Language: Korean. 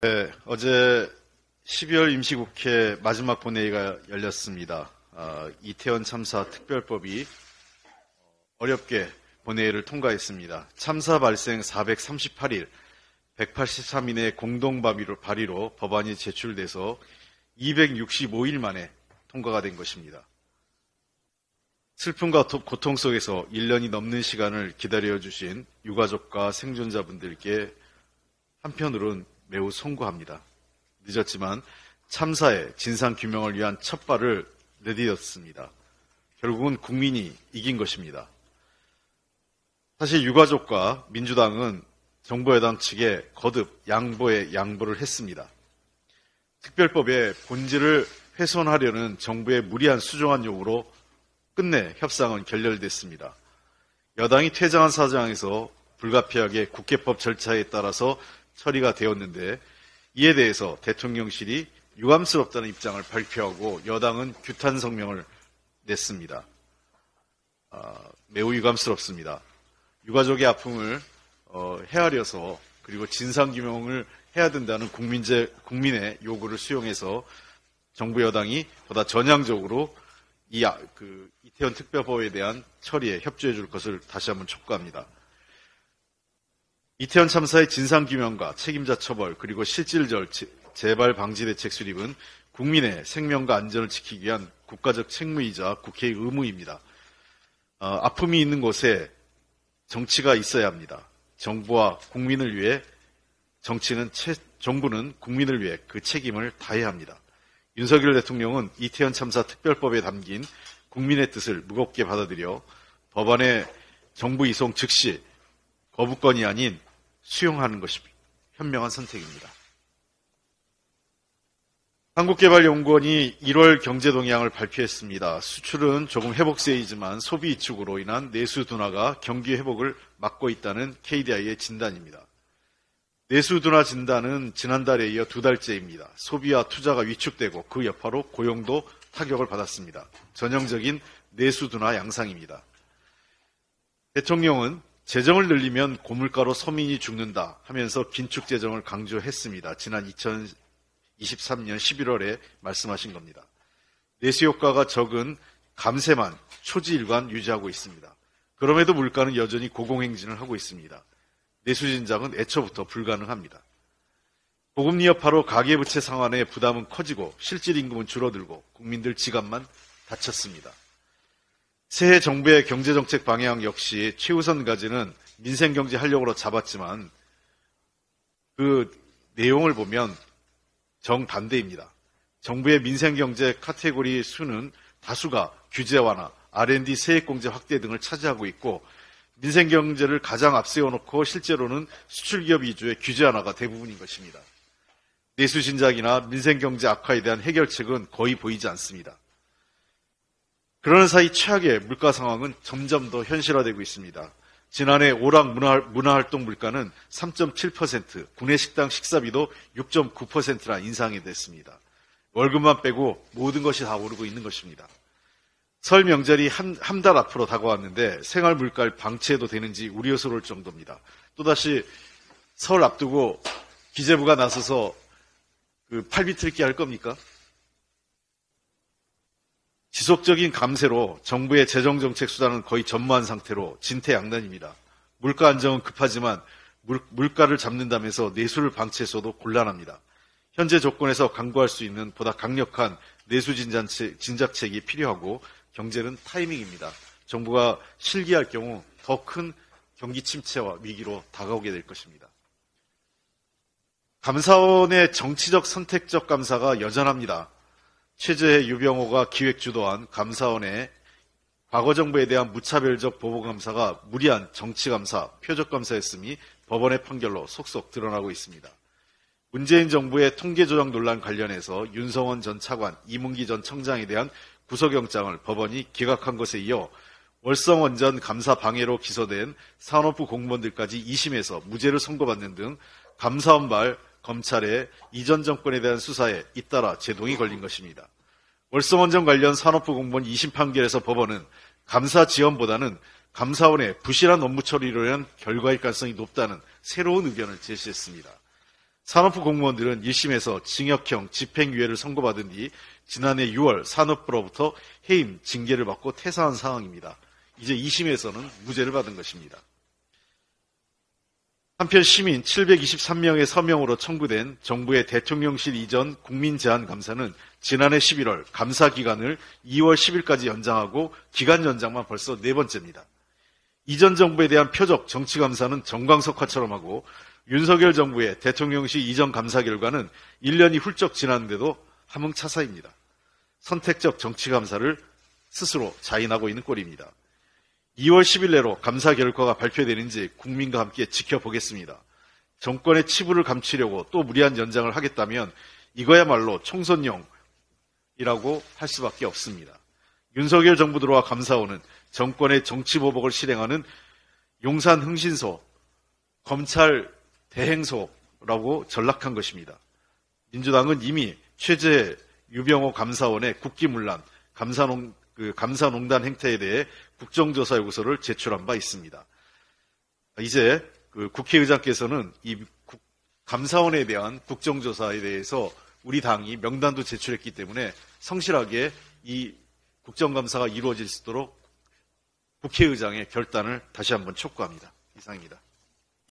네, 어제 12월 임시국회 마지막 본회의가 열렸습니다. 이태원 참사 특별법이 어렵게 본회의를 통과했습니다. 참사 발생 438일, 183인의 공동 발의로 법안이 제출돼서 265일 만에 통과가 된 것입니다. 슬픔과 고통 속에서 1년이 넘는 시간을 기다려주신 유가족과 생존자분들께 한편으로는 매우 송구합니다. 늦었지만 참사의 진상규명을 위한 첫 발을 내디뎠습니다. 결국은 국민이 이긴 것입니다. 사실 유가족과 민주당은 정부 여당 측에 거듭 양보를 했습니다. 특별법의 본질을 훼손하려는 정부의 무리한 수정안 요구로 끝내 협상은 결렬됐습니다. 여당이 퇴장한 사정에서 불가피하게 국회법 절차에 따라서 처리가 되었는데 이에 대해서 대통령실이 유감스럽다는 입장을 발표하고 여당은 규탄 성명을 냈습니다. 매우 유감스럽습니다. 유가족의 아픔을 헤아려서 그리고 진상규명을 해야 된다는 국민의 요구를 수용해서 정부 여당이 보다 전향적으로 이태원 특별법에 대한 처리에 협조해 줄 것을 다시 한번 촉구합니다. 이태원 참사의 진상규명과 책임자 처벌 그리고 실질적 재발 방지 대책 수립은 국민의 생명과 안전을 지키기 위한 국가적 책무이자 국회의 의무입니다. 아픔이 있는 곳에 정치가 있어야 합니다. 정부와 국민을 위해 정부는 국민을 위해 그 책임을 다해야 합니다. 윤석열 대통령은 이태원 참사 특별법에 담긴 국민의 뜻을 무겁게 받아들여 법안의 정부 이송 즉시 거부권이 아닌 수용하는 것이 현명한 선택입니다. 한국개발연구원이 1월 경제동향을 발표했습니다. 수출은 조금 회복세이지만 소비 위축으로 인한 내수 둔화가 경기 회복을 막고 있다는 KDI의 진단입니다. 내수 둔화 진단은 지난달에 이어 두 달째입니다. 소비와 투자가 위축되고 그 여파로 고용도 타격을 받았습니다. 전형적인 내수 둔화 양상입니다. 대통령은 재정을 늘리면 고물가로 서민이 죽는다 하면서 긴축 재정을 강조했습니다. 지난 2023년 11월에 말씀하신 겁니다. 내수 효과가 적은 감세만 초지일관 유지하고 있습니다. 그럼에도 물가는 여전히 고공행진을 하고 있습니다. 내수 진작은 애초부터 불가능합니다. 보금리 여파로 가계부채 상환의 부담은 커지고 실질 임금은 줄어들고 국민들 지갑만 닫혔습니다. 새해 정부의 경제정책 방향 역시 최우선 과제는 민생경제 활력으로 잡았지만 그 내용을 보면 정반대입니다. 정부의 민생경제 카테고리 수는 다수가 규제 완화, R&D 세액공제 확대 등을 차지하고 있고 민생경제를 가장 앞세워놓고 실제로는 수출기업 위주의 규제 완화가 대부분인 것입니다. 내수 진작이나 민생경제 악화에 대한 해결책은 거의 보이지 않습니다. 그러는 사이 최악의 물가 상황은 점점 더 현실화되고 있습니다. 지난해 오락 문화활동 물가는 3.7%, 구내식당 식사비도 6.9%나 인상이 됐습니다. 월급만 빼고 모든 것이 다 오르고 있는 것입니다. 설 명절이 한 달 앞으로 다가왔는데 생활 물가를 방치해도 되는지 우려스러울 정도입니다. 또다시 설 앞두고 기재부가 나서서 팔비틀기 할 겁니까? 지속적인 감세로 정부의 재정정책 수단은 거의 전무한 상태로 진퇴양난입니다. 물가 안정은 급하지만 물가를 잡는다면서 내수를 방치해서도 곤란합니다. 현재 조건에서 강구할 수 있는 보다 강력한 내수 진작책이 필요하고 경제는 타이밍입니다. 정부가 실기할 경우 더 큰 경기 침체와 위기로 다가오게 될 것입니다. 감사원의 정치적 선택적 감사가 여전합니다. 최재해 유병호가 기획 주도한 감사원의 과거 정부에 대한 무차별적 보복감사가 무리한 정치감사, 표적감사였음이 법원의 판결로 속속 드러나고 있습니다. 문재인 정부의 통계조작 논란 관련해서 윤성원 전 차관, 이문기 전 청장에 대한 구속영장을 법원이 기각한 것에 이어 월성원 전 감사 방해로 기소된 산업부 공무원들까지 2심에서 무죄를 선고받는 등 감사원발 검찰의 이전 정권에 대한 수사에 잇따라 제동이 걸린 것입니다. 월성원전 관련 산업부 공무원 2심 판결에서 법원은 감사 지원보다는 감사원의 부실한 업무 처리로 인한 결과일 가능성이 높다는 새로운 의견을 제시했습니다. 산업부 공무원들은 1심에서 징역형 집행유예를 선고받은 뒤 지난해 6월 산업부로부터 해임, 징계를 받고 퇴사한 상황입니다. 이제 2심에서는 무죄를 받은 것입니다. 한편 시민 723명의 서명으로 청구된 정부의 대통령실 이전 국민제안감사는 지난해 11월 감사 기간을 2월 10일까지 연장하고 기간 연장만 벌써 4번째입니다. 이전 정부에 대한 표적 정치감사는 정광석화처럼 하고 윤석열 정부의 대통령실 이전 감사 결과는 1년이 훌쩍 지났는데도 함흥차사입니다. 선택적 정치감사를 스스로 자인하고 있는 꼴입니다. 2월 10일 내로 감사 결과가 발표되는지 국민과 함께 지켜보겠습니다. 정권의 치부를 감추려고 또 무리한 연장을 하겠다면 이거야말로 총선용이라고 할 수밖에 없습니다. 윤석열 정부 들어와 감사원은 정권의 정치보복을 실행하는 용산 흥신소, 검찰 대행소라고 전락한 것입니다. 민주당은 이미 최재 유병호 감사원의 국기문란, 감사농단 행태에 대해 국정조사 요구서를 제출한 바 있습니다. 이제 국회의장께서는 이 감사원에 대한 국정조사에 대해서 우리 당이 명단도 제출했기 때문에 성실하게 이 국정감사가 이루어질 수 있도록 국회의장의 결단을 다시 한번 촉구합니다. 이상입니다.